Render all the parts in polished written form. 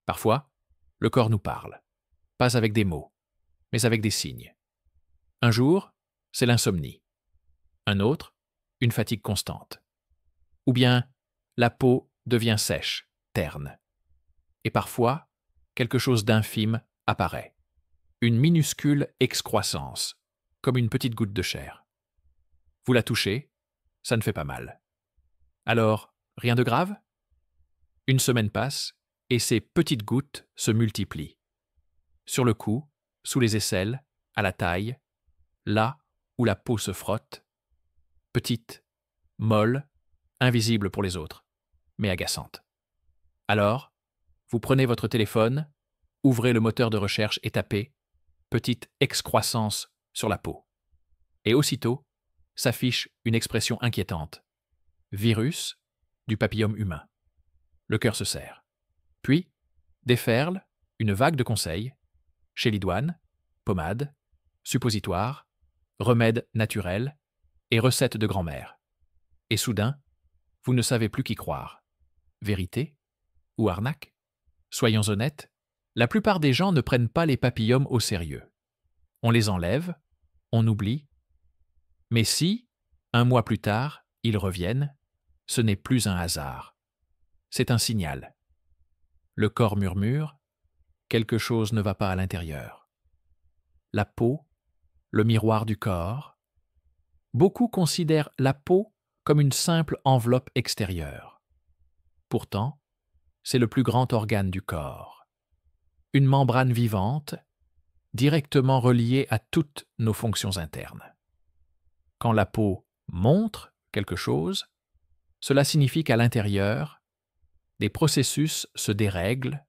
Parfois, le corps nous parle, pas avec des mots, mais avec des signes. Un jour, c'est l'insomnie. Un autre, une fatigue constante. Ou bien, la peau devient sèche, terne. Et parfois, quelque chose d'infime apparaît. Une minuscule excroissance, comme une petite goutte de chair. Vous la touchez, ça ne fait pas mal. Alors, rien de grave? Une semaine passe, et ces petites gouttes se multiplient. Sur le cou, sous les aisselles, à la taille, là où la peau se frotte, petite, molle, invisible pour les autres, mais agaçante. Alors, vous prenez votre téléphone, ouvrez le moteur de recherche et tapez « petite excroissance sur la peau ». Et aussitôt, s'affiche une expression inquiétante. Virus du papillome humain. Le cœur se serre. Puis, déferle une vague de conseils. Chez l'idoine, pommade, suppositoire, remèdes naturels et recettes de grand-mère. Et soudain, vous ne savez plus qui croire. Vérité ou arnaque? Soyons honnêtes, la plupart des gens ne prennent pas les papillomes au sérieux. On les enlève, on oublie. Mais si, un mois plus tard, ils reviennent, ce n'est plus un hasard. C'est un signal. Le corps murmure, quelque chose ne va pas à l'intérieur. La peau, le miroir du corps. Beaucoup considèrent la peau comme une simple enveloppe extérieure. Pourtant, c'est le plus grand organe du corps. Une membrane vivante, directement reliée à toutes nos fonctions internes. Quand la peau montre quelque chose, cela signifie qu'à l'intérieur, des processus se dérèglent,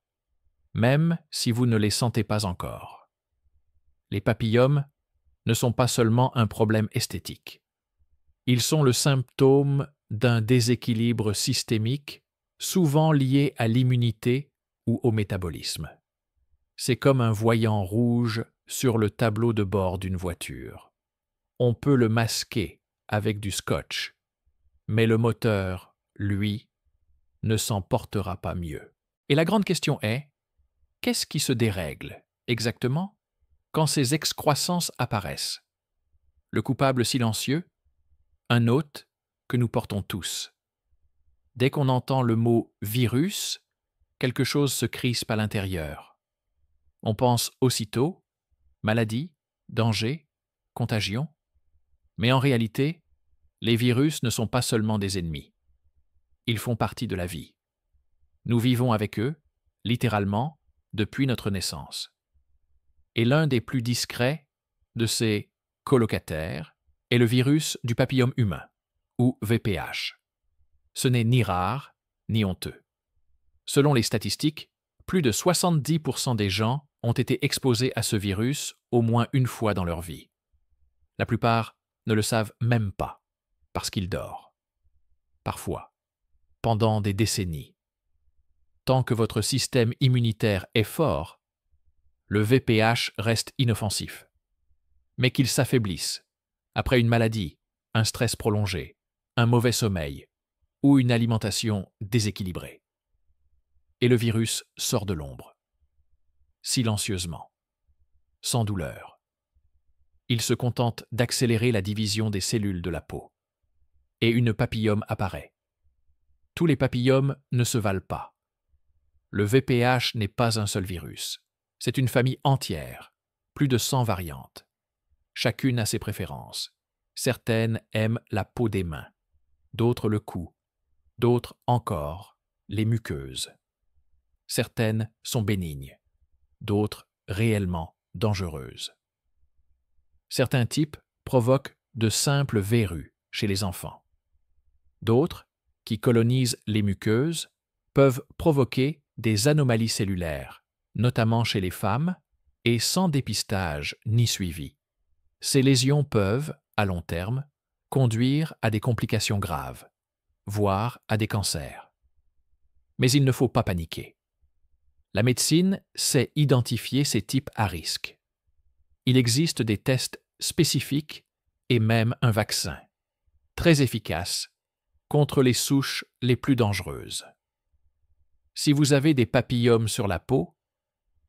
même si vous ne les sentez pas encore. Les papillomes ne sont pas seulement un problème esthétique. Ils sont le symptôme d'un déséquilibre systémique, souvent lié à l'immunité ou au métabolisme. C'est comme un voyant rouge sur le tableau de bord d'une voiture. On peut le masquer avec du scotch, mais le moteur, lui, ne s'en portera pas mieux. Et la grande question est, qu'est-ce qui se dérègle, exactement, quand ces excroissances apparaissent? Le coupable silencieux? Un hôte que nous portons tous. Dès qu'on entend le mot « virus », quelque chose se crispe à l'intérieur. On pense aussitôt « maladie »,« danger »,« contagion ». Mais en réalité, les virus ne sont pas seulement des ennemis. Ils font partie de la vie. Nous vivons avec eux, littéralement, depuis notre naissance. Et l'un des plus discrets de ces colocataires est le virus du papillome humain, ou VPH. Ce n'est ni rare, ni honteux. Selon les statistiques, plus de 70% des gens ont été exposés à ce virus au moins une fois dans leur vie. La plupart ne le savent même pas, parce qu'il dort. Parfois, pendant des décennies. Tant que votre système immunitaire est fort, le VPH reste inoffensif. Mais qu'il s'affaiblisse, après une maladie, un stress prolongé, un mauvais sommeil ou une alimentation déséquilibrée. Et le virus sort de l'ombre. Silencieusement. Sans douleur. Il se contente d'accélérer la division des cellules de la peau. Et une papillome apparaît. Tous les papillomes ne se valent pas. Le VPH n'est pas un seul virus. C'est une famille entière, plus de 100 variantes. Chacune a ses préférences. Certaines aiment la peau des mains, d'autres le cou, d'autres encore les muqueuses. Certaines sont bénignes, d'autres réellement dangereuses. Certains types provoquent de simples verrues chez les enfants. D'autres, qui colonisent les muqueuses, peuvent provoquer des anomalies cellulaires, notamment chez les femmes, et sans dépistage ni suivi. Ces lésions peuvent, à long terme, conduire à des complications graves, voire à des cancers. Mais il ne faut pas paniquer. La médecine sait identifier ces types à risque. Il existe des tests spécifiques et même un vaccin, très efficace, contre les souches les plus dangereuses. Si vous avez des papillomes sur la peau,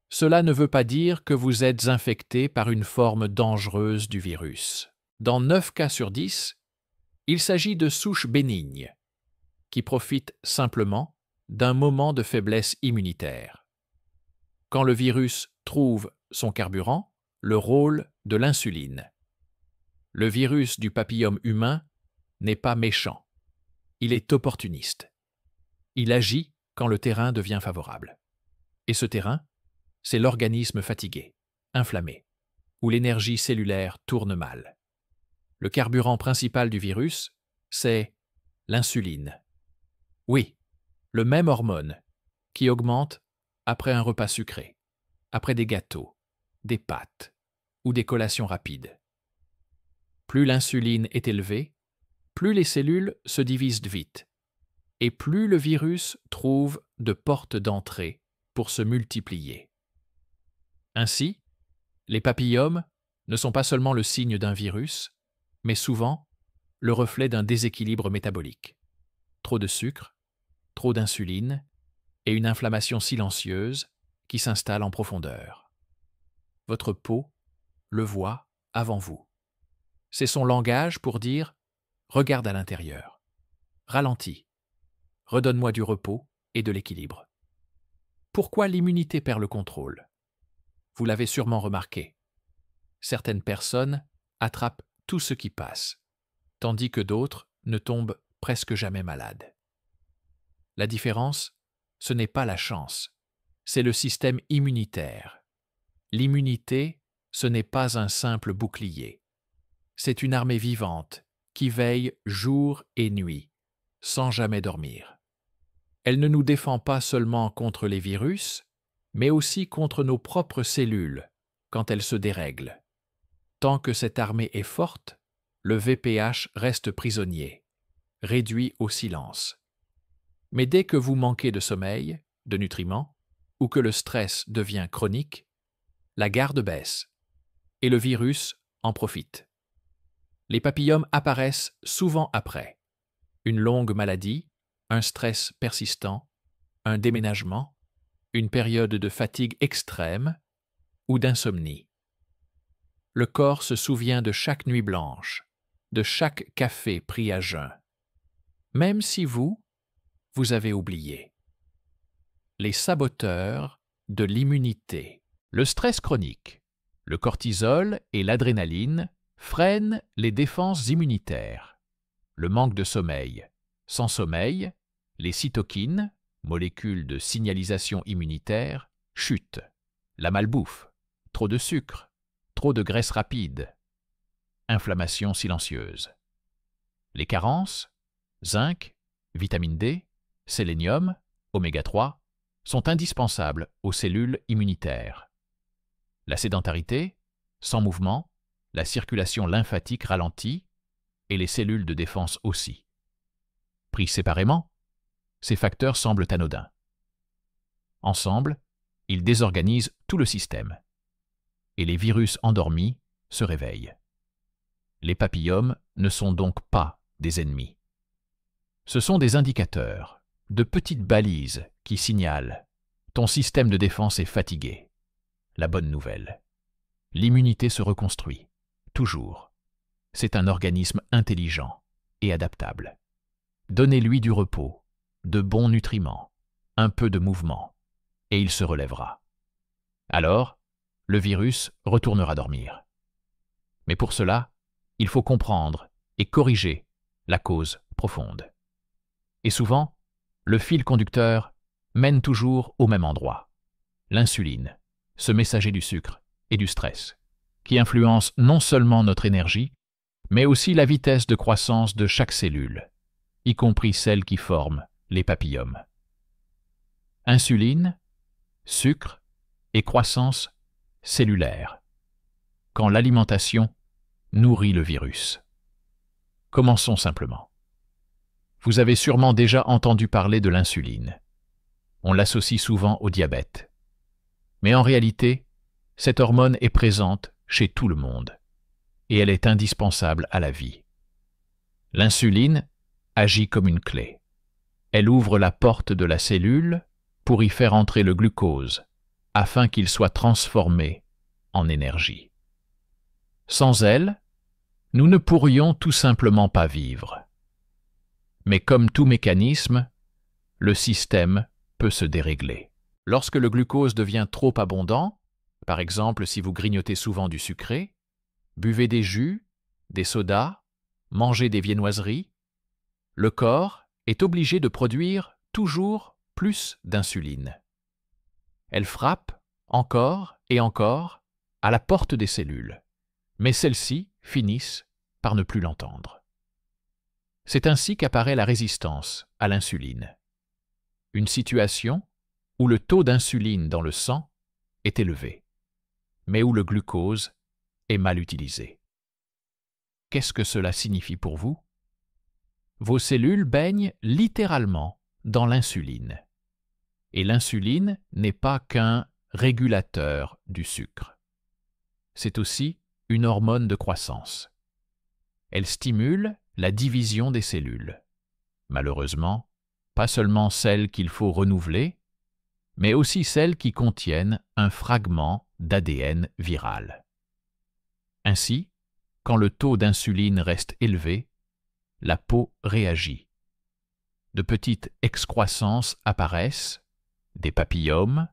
cela ne veut pas dire que vous êtes infecté par une forme dangereuse du virus. Dans 9 cas sur 10, il s'agit de souches bénignes qui profitent simplement d'un moment de faiblesse immunitaire. Quand le virus trouve son carburant, le rôle de l'insuline. Le virus du papillome humain n'est pas méchant, il est opportuniste. Il agit quand le terrain devient favorable. Et ce terrain, c'est l'organisme fatigué, inflammé, où l'énergie cellulaire tourne mal. Le carburant principal du virus, c'est l'insuline. Oui, le même hormone qui augmente après un repas sucré, après des gâteaux, des pâtes ou des collations rapides. Plus l'insuline est élevée, plus les cellules se divisent vite, et plus le virus trouve de portes d'entrée pour se multiplier. Ainsi, les papillomes ne sont pas seulement le signe d'un virus, mais souvent le reflet d'un déséquilibre métabolique. Trop de sucre, trop d'insuline et une inflammation silencieuse qui s'installe en profondeur. Votre peau le voit avant vous. C'est son langage pour dire « regarde à l'intérieur, ralentis, redonne-moi du repos et de l'équilibre ». Pourquoi l'immunité perd le contrôle? Vous l'avez sûrement remarqué. Certaines personnes attrapent tout ce qui passe, tandis que d'autres ne tombent presque jamais malades. La différence, ce n'est pas la chance, c'est le système immunitaire. L'immunité, ce n'est pas un simple bouclier. C'est une armée vivante qui veille jour et nuit, sans jamais dormir. Elle ne nous défend pas seulement contre les virus, mais aussi contre nos propres cellules quand elles se dérèglent. Tant que cette armée est forte, le VPH reste prisonnier, réduit au silence. Mais dès que vous manquez de sommeil, de nutriments, ou que le stress devient chronique, la garde baisse, et le virus en profite. Les papillomes apparaissent souvent après. Une longue maladie, un stress persistant, un déménagement, une période de fatigue extrême ou d'insomnie. Le corps se souvient de chaque nuit blanche, de chaque café pris à jeun, même si vous avez oublié. Les saboteurs de l'immunité. Le stress chronique, le cortisol et l'adrénaline freinent les défenses immunitaires. Le manque de sommeil. Sans sommeil, les cytokines, molécules de signalisation immunitaire, chutent. La malbouffe, trop de sucre, trop de graisse rapide, inflammation silencieuse. Les carences, zinc, vitamine D, sélénium, oméga 3, sont indispensables aux cellules immunitaires. La sédentarité, sans mouvement, la circulation lymphatique ralentit et les cellules de défense aussi. Pris séparément, ces facteurs semblent anodins. Ensemble, ils désorganisent tout le système. Et les virus endormis se réveillent. Les papillomes ne sont donc pas des ennemis. Ce sont des indicateurs, de petites balises qui signalent « ton système de défense est fatigué ». La bonne nouvelle. L'immunité se reconstruit, toujours. C'est un organisme intelligent et adaptable. Donnez-lui du repos, de bons nutriments, un peu de mouvement, et il se relèvera. Alors, le virus retournera dormir. Mais pour cela, il faut comprendre et corriger la cause profonde. Et souvent, le fil conducteur mène toujours au même endroit. L'insuline, ce messager du sucre et du stress, qui influence non seulement notre énergie, mais aussi la vitesse de croissance de chaque cellule, y compris celles qui forment les papillomes. Insuline, sucre et croissance cellulaire. Quand l'alimentation nourrit le virus. Commençons simplement. Vous avez sûrement déjà entendu parler de l'insuline. On l'associe souvent au diabète. Mais en réalité, cette hormone est présente chez tout le monde et elle est indispensable à la vie. L'insuline agit comme une clé. Elle ouvre la porte de la cellule pour y faire entrer le glucose, afin qu'il soit transformé en énergie. Sans elle, nous ne pourrions tout simplement pas vivre. Mais comme tout mécanisme, le système peut se dérégler. Lorsque le glucose devient trop abondant, par exemple si vous grignotez souvent du sucré, buvez des jus, des sodas, mangez des viennoiseries, le corps est obligé de produire toujours plus d'insuline. Elle frappe encore et encore à la porte des cellules, mais celles-ci finissent par ne plus l'entendre. C'est ainsi qu'apparaît la résistance à l'insuline, une situation où le taux d'insuline dans le sang est élevé, mais où le glucose est mal utilisé. Qu'est-ce que cela signifie pour vous? Vos cellules baignent littéralement dans l'insuline. Et l'insuline n'est pas qu'un régulateur du sucre. C'est aussi une hormone de croissance. Elle stimule la division des cellules. Malheureusement, pas seulement celles qu'il faut renouveler, mais aussi celles qui contiennent un fragment d'ADN viral. Ainsi, quand le taux d'insuline reste élevé, la peau réagit. De petites excroissances apparaissent, des papillomes,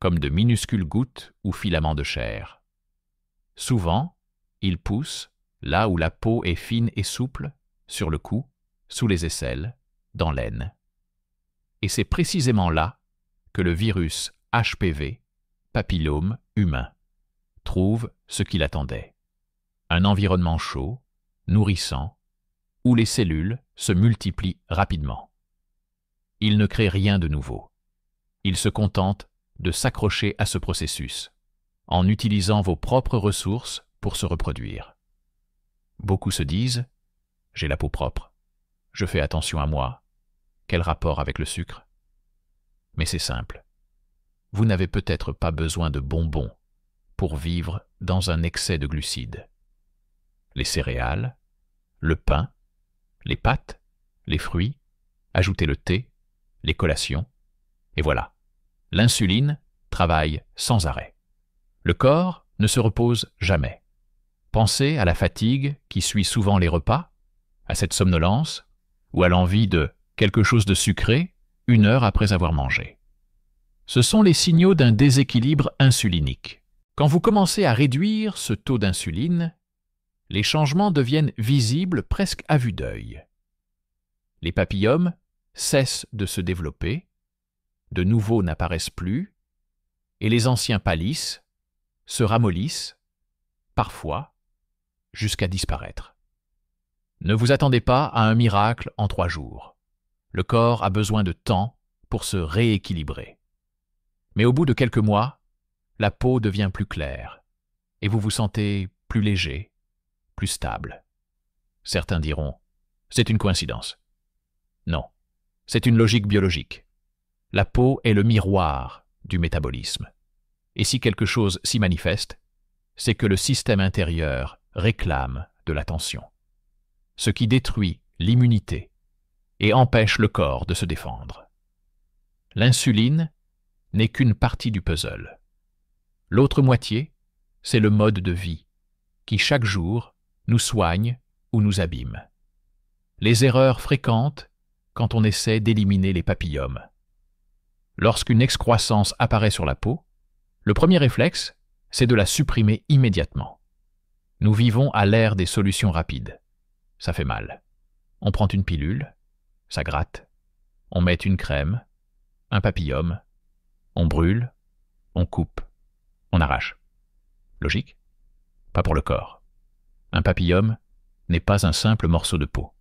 comme de minuscules gouttes ou filaments de chair. Souvent, ils poussent là où la peau est fine et souple, sur le cou, sous les aisselles, dans l'aine. Et c'est précisément là que le virus HPV, papillome humain, trouve ce qu'il attendait. Un environnement chaud, nourrissant, où les cellules se multiplient rapidement. Il ne crée rien de nouveau. Il se contente de s'accrocher à ce processus, en utilisant vos propres ressources pour se reproduire. Beaucoup se disent « J'ai la peau propre, je fais attention à moi, quel rapport avec le sucre ?» Mais c'est simple. Vous n'avez peut-être pas besoin de bonbons pour vivre dans un excès de glucides. Les céréales, le pain, les pâtes, les fruits, ajoutez le thé, les collations, et voilà. L'insuline travaille sans arrêt. Le corps ne se repose jamais. Pensez à la fatigue qui suit souvent les repas, à cette somnolence, ou à l'envie de quelque chose de sucré 1 heure après avoir mangé. Ce sont les signaux d'un déséquilibre insulinique. Quand vous commencez à réduire ce taux d'insuline, les changements deviennent visibles presque à vue d'œil. Les papillomes cessent de se développer, de nouveaux n'apparaissent plus, et les anciens pâlissent, se ramollissent, parfois jusqu'à disparaître. Ne vous attendez pas à un miracle en 3 jours. Le corps a besoin de temps pour se rééquilibrer. Mais au bout de quelques mois, la peau devient plus claire, et vous vous sentez plus léger, plus stable. Certains diront « c'est une coïncidence ». Non, c'est une logique biologique. La peau est le miroir du métabolisme. Et si quelque chose s'y manifeste, c'est que le système intérieur réclame de l'attention, ce qui détruit l'immunité et empêche le corps de se défendre. L'insuline n'est qu'une partie du puzzle. L'autre moitié, c'est le mode de vie qui chaque jour nous soigne ou nous abîme. Les erreurs fréquentes quand on essaie d'éliminer les papillomes. Lorsqu'une excroissance apparaît sur la peau, le premier réflexe, c'est de la supprimer immédiatement. Nous vivons à l'ère des solutions rapides. Ça fait mal. On prend une pilule, ça gratte, on met une crème, un papillome, on brûle, on coupe, on arrache. Logique? Pas pour le corps. Un papillome n'est pas un simple morceau de peau.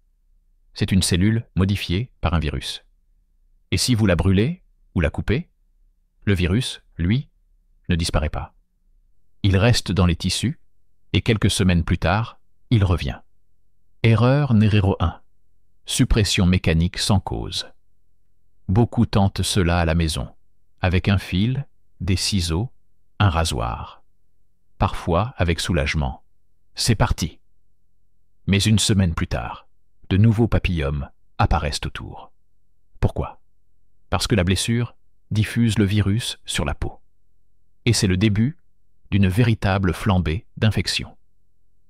C'est une cellule modifiée par un virus. Et si vous la brûlez ou la coupez, le virus, lui, ne disparaît pas. Il reste dans les tissus et quelques semaines plus tard, il revient. Erreur numéro 1. Suppression mécanique sans cause. Beaucoup tentent cela à la maison, avec un fil, des ciseaux, un rasoir. Parfois avec soulagement. C'est parti. Mais 1 semaine plus tard, de nouveaux papillomes apparaissent autour. Pourquoi? Parce que la blessure diffuse le virus sur la peau. Et c'est le début d'une véritable flambée d'infection.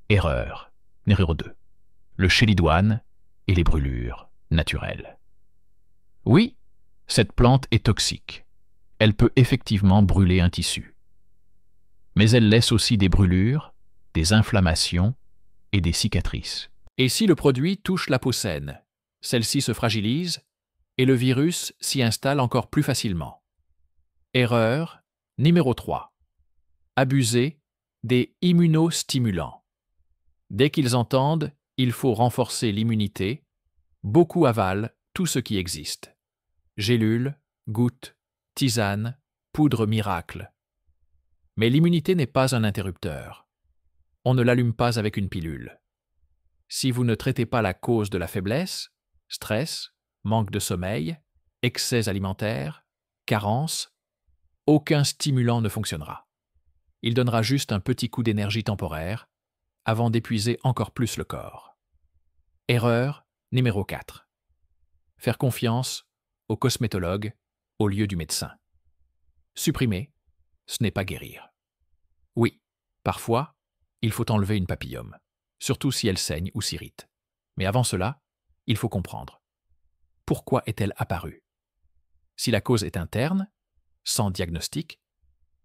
Erreur numéro 2. Le chélidoine et les brûlures naturelles. Oui, cette plante est toxique. Elle peut effectivement brûler un tissu. Mais elle laisse aussi des brûlures, des inflammations et des cicatrices. Et si le produit touche la peau saine, celle-ci se fragilise et le virus s'y installe encore plus facilement. Erreur numéro 3. Abuser des immunostimulants. Dès qu'ils entendent « il faut renforcer l'immunité », beaucoup avalent tout ce qui existe. Gélules, gouttes, tisanes, poudre miracle. Mais l'immunité n'est pas un interrupteur. On ne l'allume pas avec une pilule. Si vous ne traitez pas la cause de la faiblesse, stress, manque de sommeil, excès alimentaires, carence, aucun stimulant ne fonctionnera. Il donnera juste un petit coup d'énergie temporaire avant d'épuiser encore plus le corps. Erreur numéro 4. Faire confiance au cosmétologue au lieu du médecin. Supprimer, ce n'est pas guérir. Oui, parfois, il faut enlever une papillome, surtout si elle saigne ou s'irrite. Mais avant cela, il faut comprendre. Pourquoi est-elle apparue? Si la cause est interne, sans diagnostic,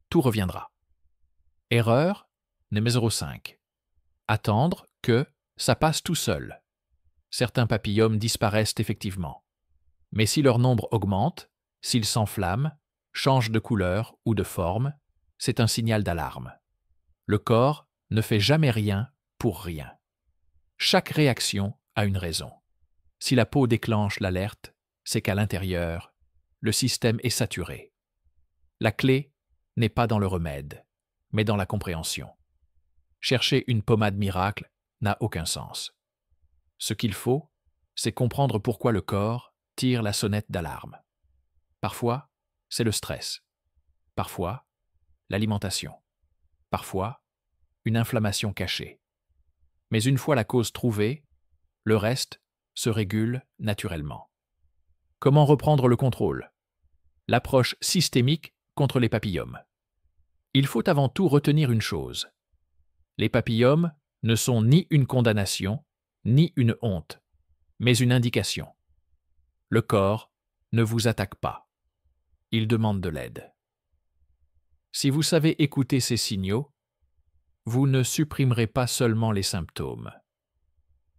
tout reviendra. Erreur numéro 5. Attendre que ça passe tout seul. Certains papillomes disparaissent effectivement. Mais si leur nombre augmente, s'ils s'enflamment, changent de couleur ou de forme, c'est un signal d'alarme. Le corps ne fait jamais rien pour rien. Chaque réaction a une raison. Si la peau déclenche l'alerte, c'est qu'à l'intérieur, le système est saturé. La clé n'est pas dans le remède, mais dans la compréhension. Chercher une pommade miracle n'a aucun sens. Ce qu'il faut, c'est comprendre pourquoi le corps tire la sonnette d'alarme. Parfois, c'est le stress. Parfois, l'alimentation. Parfois, une inflammation cachée. Mais une fois la cause trouvée, le reste se régule naturellement. Comment reprendre le contrôle? L'approche systémique contre les papillomes. Il faut avant tout retenir une chose. Les papillomes ne sont ni une condamnation, ni une honte, mais une indication. Le corps ne vous attaque pas. Il demande de l'aide. Si vous savez écouter ces signaux, vous ne supprimerez pas seulement les symptômes.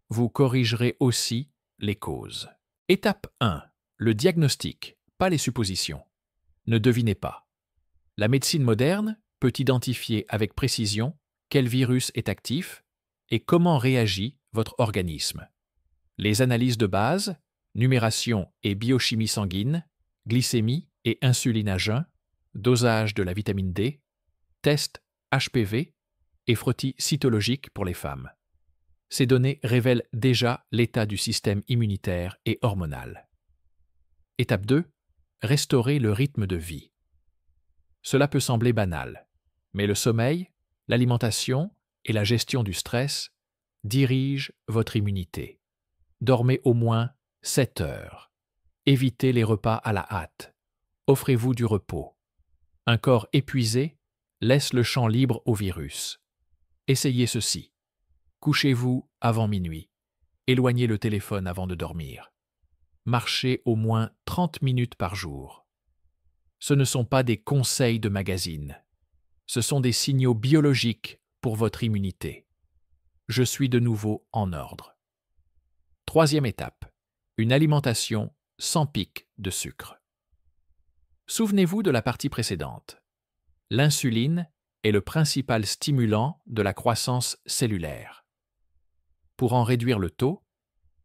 Vous corrigerez aussi les causes. Étape 1. Le diagnostic, pas les suppositions. Ne devinez pas. La médecine moderne peut identifier avec précision quel virus est actif et comment réagit votre organisme. Les analyses de base, numération et biochimie sanguine, glycémie et insuline à jeun, dosage de la vitamine D, test HPV et frottis cytologiques pour les femmes. Ces données révèlent déjà l'état du système immunitaire et hormonal. Étape 2. Restaurer le rythme de vie. Cela peut sembler banal, mais le sommeil, l'alimentation et la gestion du stress dirigent votre immunité. Dormez au moins 7 heures. Évitez les repas à la hâte. Offrez-vous du repos. Un corps épuisé laisse le champ libre au virus. Essayez ceci. Couchez-vous avant minuit. Éloignez le téléphone avant de dormir. Marchez au moins 30 minutes par jour. Ce ne sont pas des conseils de magazine. Ce sont des signaux biologiques pour votre immunité. Je suis de nouveau en ordre. Troisième étape. Une alimentation sans pic de sucre. Souvenez-vous de la partie précédente. L'insuline est le principal stimulant de la croissance cellulaire. Pour en réduire le taux,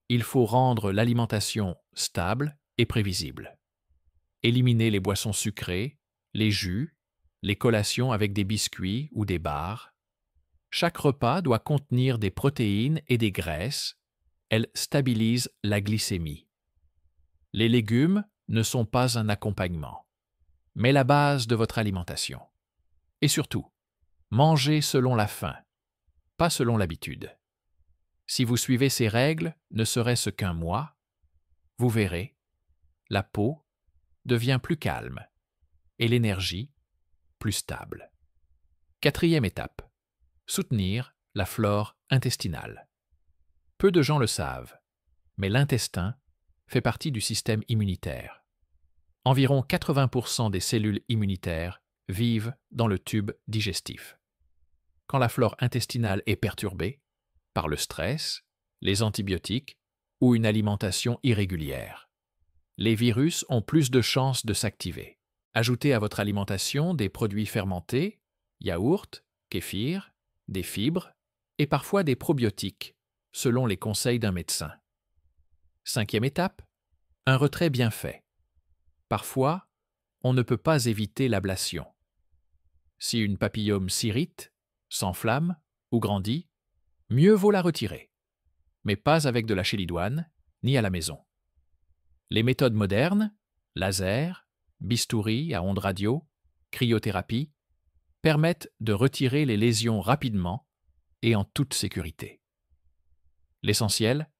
il faut rendre l'alimentation stable et prévisible. Éliminez les boissons sucrées, les jus, les collations avec des biscuits ou des bars. Chaque repas doit contenir des protéines et des graisses. Elles stabilisent la glycémie. Les légumes ne sont pas un accompagnement, mais la base de votre alimentation. Et surtout, mangez selon la faim, pas selon l'habitude. Si vous suivez ces règles, ne serait-ce qu'un mois, vous verrez, la peau devient plus calme et l'énergie plus stable. Quatrième étape, soutenir la flore intestinale. Peu de gens le savent, mais l'intestin fait partie du système immunitaire. Environ 80% des cellules immunitaires vivent dans le tube digestif. Quand la flore intestinale est perturbée par le stress, les antibiotiques ou une alimentation irrégulière, les virus ont plus de chances de s'activer. Ajoutez à votre alimentation des produits fermentés, yaourt, kéfir, des fibres et parfois des probiotiques, selon les conseils d'un médecin. Cinquième étape, un retrait bien fait. Parfois, on ne peut pas éviter l'ablation. Si une papillome s'irrite, s'enflamme ou grandit, mieux vaut la retirer, mais pas avec de la chélidoine ni à la maison. Les méthodes modernes, laser, bistouri à ondes radio, cryothérapie, permettent de retirer les lésions rapidement et en toute sécurité. L'essentiel,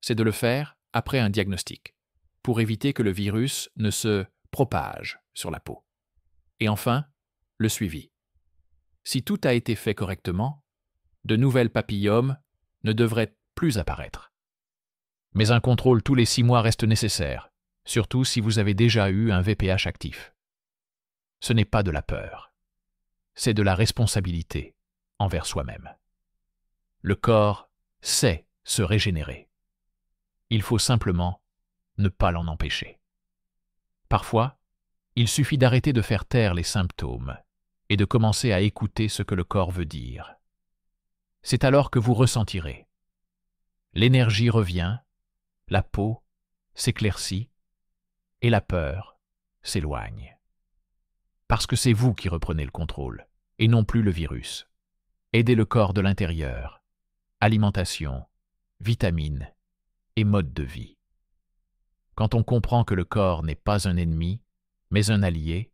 c'est de le faire après un diagnostic, pour éviter que le virus ne se propage sur la peau. Et enfin, le suivi. Si tout a été fait correctement, de nouvelles papillomes ne devraient plus apparaître. Mais un contrôle tous les 6 mois reste nécessaire, surtout si vous avez déjà eu un VPH actif. Ce n'est pas de la peur, c'est de la responsabilité envers soi-même. Le corps sait se régénérer. Il faut simplement ne pas l'en empêcher. Parfois, il suffit d'arrêter de faire taire les symptômes et de commencer à écouter ce que le corps veut dire. C'est alors que vous ressentirez. L'énergie revient, la peau s'éclaircit et la peur s'éloigne. Parce que c'est vous qui reprenez le contrôle et non plus le virus. Aidez le corps de l'intérieur, alimentation, vitamines et mode de vie. Quand on comprend que le corps n'est pas un ennemi, mais un allié,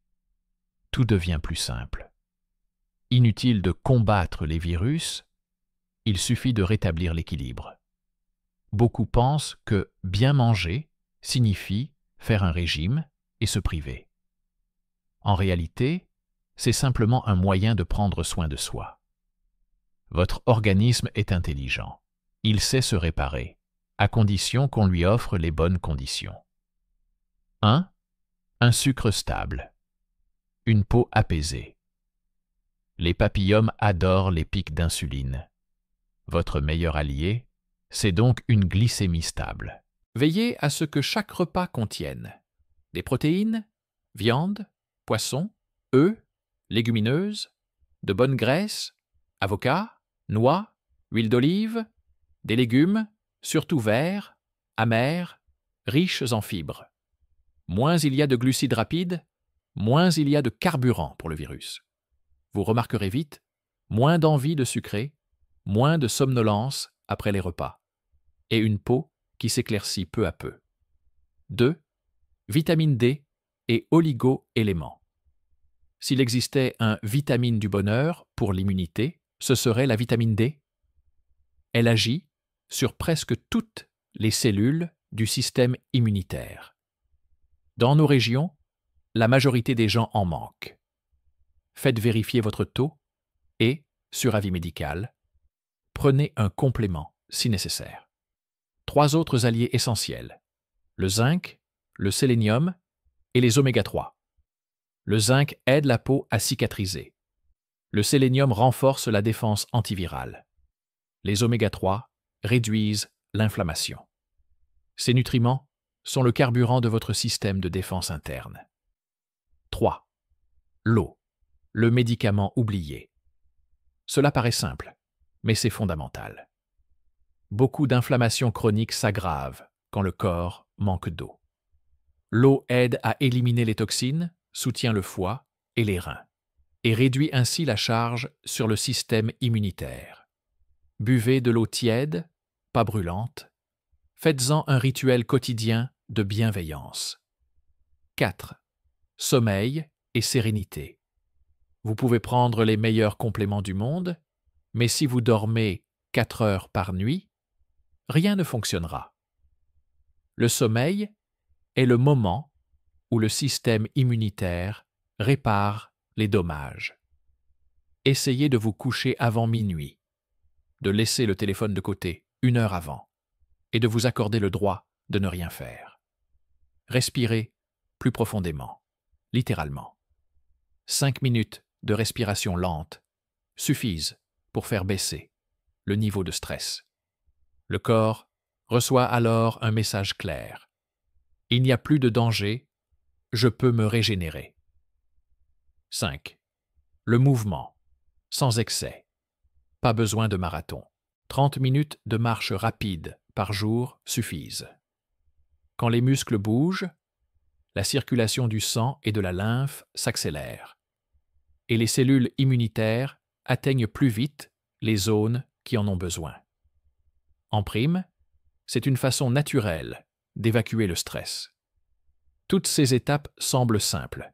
tout devient plus simple. Inutile de combattre les virus, il suffit de rétablir l'équilibre. Beaucoup pensent que bien manger signifie faire un régime et se priver. En réalité, c'est simplement un moyen de prendre soin de soi. Votre organisme est intelligent. Il sait se réparer, à condition qu'on lui offre les bonnes conditions. 1. Un sucre stable. Une peau apaisée. Les papillomes adorent les pics d'insuline. Votre meilleur allié, c'est donc une glycémie stable. Veillez à ce que chaque repas contienne des protéines, viande, poisson, œufs, légumineuses, de bonnes graisses, avocats, noix, huile d'olive, des légumes, surtout verts, amers, riches en fibres. Moins il y a de glucides rapides, moins il y a de carburant pour le virus. Vous remarquerez vite, moins d'envie de sucrer, moins de somnolence après les repas, et une peau qui s'éclaircit peu à peu. 2. Vitamine D et oligo-éléments. S'il existait un vitamine du bonheur pour l'immunité, ce serait la vitamine D. Elle agit sur presque toutes les cellules du système immunitaire. Dans nos régions, la majorité des gens en manquent. Faites vérifier votre taux et, sur avis médical, prenez un complément si nécessaire. 3 autres alliés essentiels, le zinc, le sélénium et les oméga 3. Le zinc aide la peau à cicatriser. Le sélénium renforce la défense antivirale. Les oméga 3 réduisent l'inflammation. Ces nutriments sont le carburant de votre système de défense interne. 3. L'eau, le médicament oublié. Cela paraît simple, mais c'est fondamental. Beaucoup d'inflammations chroniques s'aggravent quand le corps manque d'eau. L'eau aide à éliminer les toxines, soutient le foie et les reins, et réduit ainsi la charge sur le système immunitaire. Buvez de l'eau tiède, pas brûlante. Faites-en un rituel quotidien de bienveillance. 4. Sommeil et sérénité. Vous pouvez prendre les meilleurs compléments du monde, mais si vous dormez 4 heures par nuit, rien ne fonctionnera. Le sommeil est le moment où le système immunitaire répare les dommages. Essayez de vous coucher avant minuit, de laisser le téléphone de côté 1 heure avant et de vous accorder le droit de ne rien faire. Respirez plus profondément, littéralement. 5 minutes de respiration lente suffisent pour faire baisser le niveau de stress. Le corps reçoit alors un message clair. Il n'y a plus de danger, je peux me régénérer. 5. Le mouvement, sans excès. Pas besoin de marathon. 30 minutes de marche rapide par jour suffisent. Quand les muscles bougent, la circulation du sang et de la lymphe s'accélère, et les cellules immunitaires atteignent plus vite les zones qui en ont besoin. En prime, c'est une façon naturelle d'évacuer le stress. Toutes ces étapes semblent simples,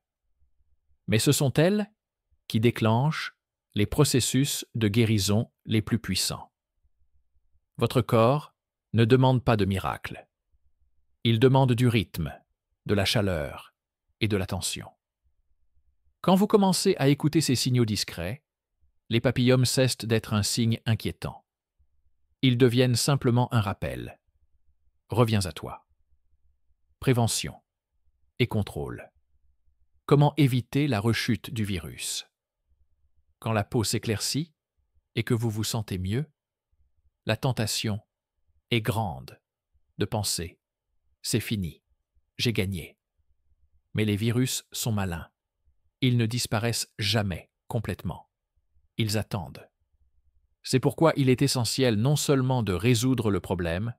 mais ce sont elles qui déclenchent les processus de guérison les plus puissants. Votre corps ne demande pas de miracle. Il demande du rythme, de la chaleur et de l'attention. Quand vous commencez à écouter ces signaux discrets, les papillomes cessent d'être un signe inquiétant. Ils deviennent simplement un rappel. Reviens à toi. Prévention et contrôle. Comment éviter la rechute du virus? Quand la peau s'éclaircit et que vous vous sentez mieux, la tentation est grande de penser « c'est fini, j'ai gagné ». Mais les virus sont malins. Ils ne disparaissent jamais complètement. Ils attendent. C'est pourquoi il est essentiel non seulement de résoudre le problème,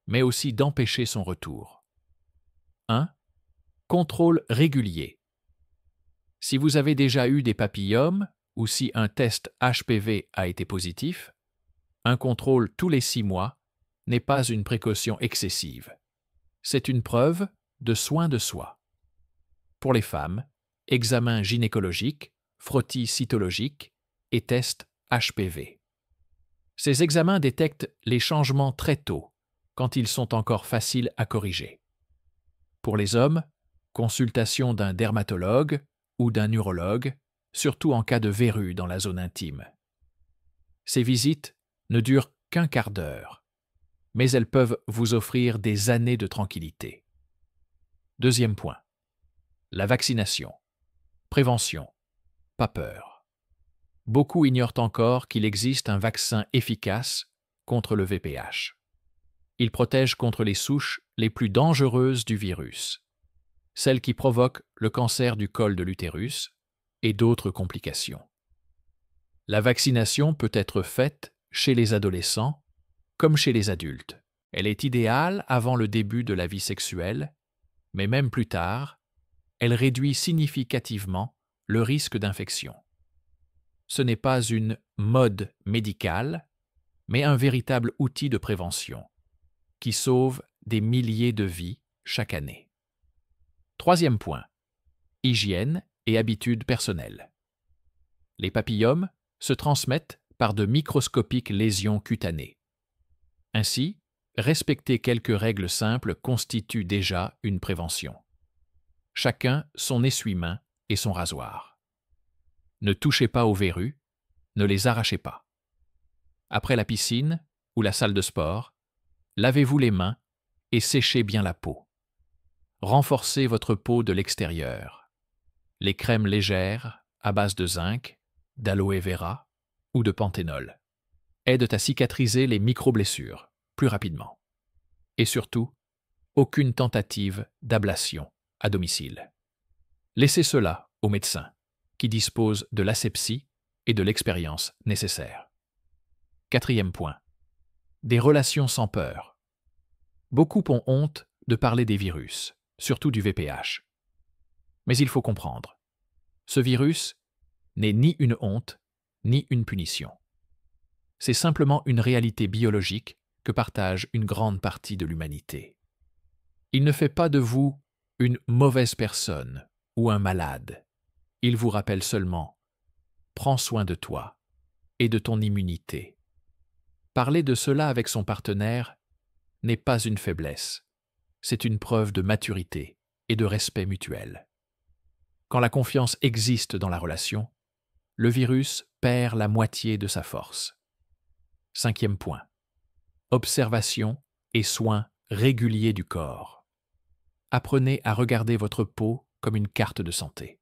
mais aussi d'empêcher son retour. 1. Contrôle régulier. Si vous avez déjà eu des papillomes ou si un test HPV a été positif, un contrôle tous les 6 mois n'est pas une précaution excessive. C'est une preuve de soin de soi. Pour les femmes, examen gynécologique, frottis cytologique et test HPV. Ces examens détectent les changements très tôt, quand ils sont encore faciles à corriger. Pour les hommes, consultation d'un dermatologue ou d'un urologue, surtout en cas de verrue dans la zone intime. Ces visites ne durent qu'1 quart d'heure, mais elles peuvent vous offrir des années de tranquillité. 2e point. La vaccination. Prévention. Pas peur. Beaucoup ignorent encore qu'il existe un vaccin efficace contre le VPH. Il protège contre les souches les plus dangereuses du virus, celles qui provoquent le cancer du col de l'utérus et d'autres complications. La vaccination peut être faite chez les adolescents comme chez les adultes. Elle est idéale avant le début de la vie sexuelle, mais même plus tard, elle réduit significativement le risque d'infection. Ce n'est pas une mode médicale, mais un véritable outil de prévention qui sauve des milliers de vies chaque année. 3e point. Hygiène et habitudes personnelles. Les papillomes se transmettent par de microscopiques lésions cutanées. Ainsi, respecter quelques règles simples constitue déjà une prévention. Chacun son essuie-main et son rasoir. Ne touchez pas aux verrues, ne les arrachez pas. Après la piscine ou la salle de sport, lavez-vous les mains et séchez bien la peau. Renforcez votre peau de l'extérieur. Les crèmes légères à base de zinc, d'aloe vera ou de panthénol aident à cicatriser les micro-blessures plus rapidement. Et surtout, aucune tentative d'ablation à domicile. Laissez cela aux médecins qui disposent de l'asepsie et de l'expérience nécessaires. 4e point. Des relations sans peur. Beaucoup ont honte de parler des virus, surtout du VPH. Mais il faut comprendre, ce virus n'est ni une honte, ni une punition. C'est simplement une réalité biologique que partage une grande partie de l'humanité. Il ne fait pas de vous une mauvaise personne ou un malade. Il vous rappelle seulement « Prends soin de toi et de ton immunité ». Parler de cela avec son partenaire n'est pas une faiblesse, c'est une preuve de maturité et de respect mutuel. Quand la confiance existe dans la relation, le virus perd la moitié de sa force. 5e point. Observation et soins réguliers du corps. Apprenez à regarder votre peau comme une carte de santé.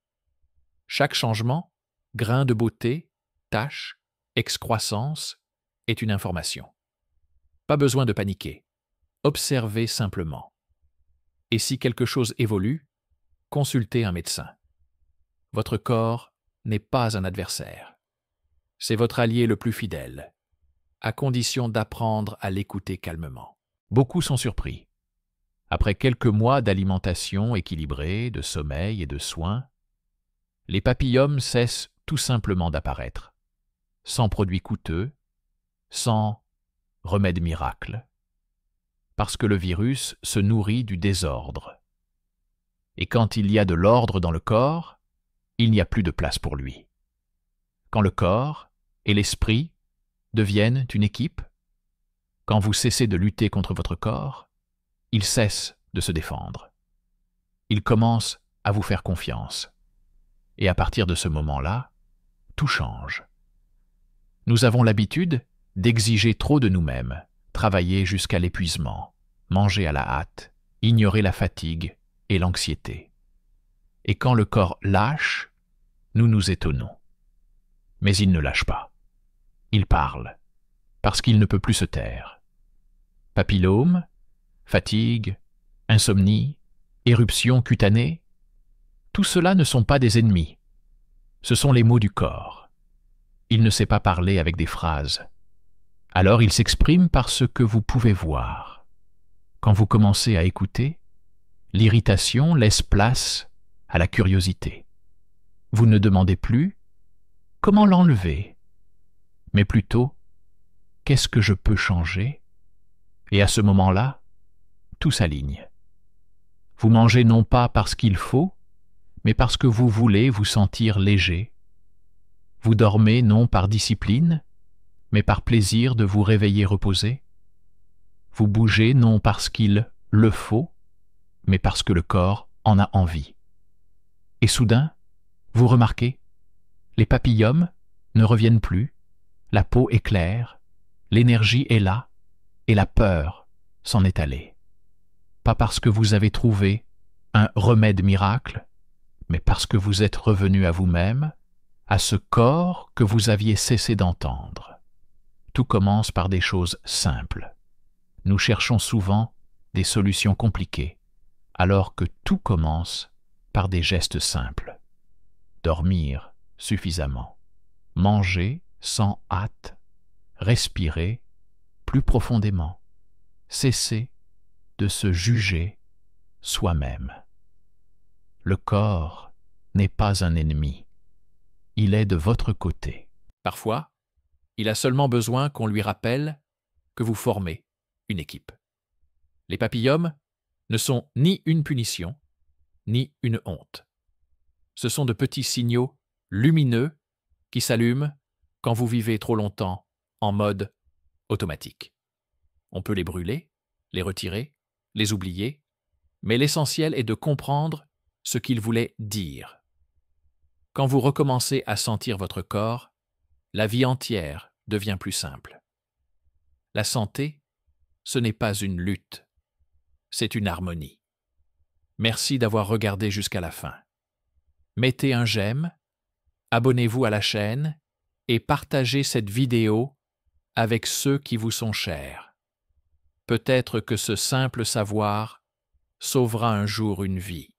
Chaque changement, grain de beauté, tache, excroissance, est une information. Pas besoin de paniquer. Observez simplement. Et si quelque chose évolue, consultez un médecin. Votre corps n'est pas un adversaire. C'est votre allié le plus fidèle, à condition d'apprendre à l'écouter calmement. Beaucoup sont surpris. Après quelques mois d'alimentation équilibrée, de sommeil et de soins, les papillomes cessent tout simplement d'apparaître, sans produits coûteux, sans remède miracle, parce que le virus se nourrit du désordre. Et quand il y a de l'ordre dans le corps, il n'y a plus de place pour lui. Quand le corps et l'esprit deviennent une équipe, quand vous cessez de lutter contre votre corps, il cesse de se défendre. Il commence à vous faire confiance. Et à partir de ce moment-là, tout change. Nous avons l'habitude d'exiger trop de nous-mêmes, travailler jusqu'à l'épuisement, manger à la hâte, ignorer la fatigue et l'anxiété. Et quand le corps lâche, nous nous étonnons. Mais il ne lâche pas. Il parle, parce qu'il ne peut plus se taire. Papillome, fatigue, insomnie, éruption cutanée, tout cela ne sont pas des ennemis. Ce sont les mots du corps. Il ne sait pas parler avec des phrases. Alors il s'exprime par ce que vous pouvez voir. Quand vous commencez à écouter, l'irritation laisse place à la curiosité. Vous ne demandez plus « comment l'enlever ?» mais plutôt « qu'est-ce que je peux changer ?» Et à ce moment-là, tout s'aligne. Vous mangez non pas parce qu'il faut, mais parce que vous voulez vous sentir léger. Vous dormez non par discipline, mais par plaisir de vous réveiller reposé. Vous bougez non parce qu'il le faut, mais parce que le corps en a envie. Et soudain, vous remarquez, les papillomes ne reviennent plus, la peau est claire, l'énergie est là, et la peur s'en est allée. Pas parce que vous avez trouvé un remède miracle, mais parce que vous êtes revenu à vous-même, à ce corps que vous aviez cessé d'entendre. Tout commence par des choses simples. Nous cherchons souvent des solutions compliquées, alors que tout commence par des gestes simples. Dormir suffisamment, manger sans hâte, respirer plus profondément, cesser de se juger soi-même. Le corps n'est pas un ennemi. Il est de votre côté. Parfois, il a seulement besoin qu'on lui rappelle que vous formez une équipe. Les papillomes ne sont ni une punition, ni une honte. Ce sont de petits signaux lumineux qui s'allument quand vous vivez trop longtemps en mode automatique. On peut les brûler, les retirer, les oublier, mais l'essentiel est de comprendre ce qu'ils voulaient dire. Quand vous recommencez à sentir votre corps, la vie entière devient plus simple. La santé, ce n'est pas une lutte, c'est une harmonie. Merci d'avoir regardé jusqu'à la fin. Mettez un j'aime, abonnez-vous à la chaîne et partagez cette vidéo avec ceux qui vous sont chers. Peut-être que ce simple savoir sauvera un jour une vie.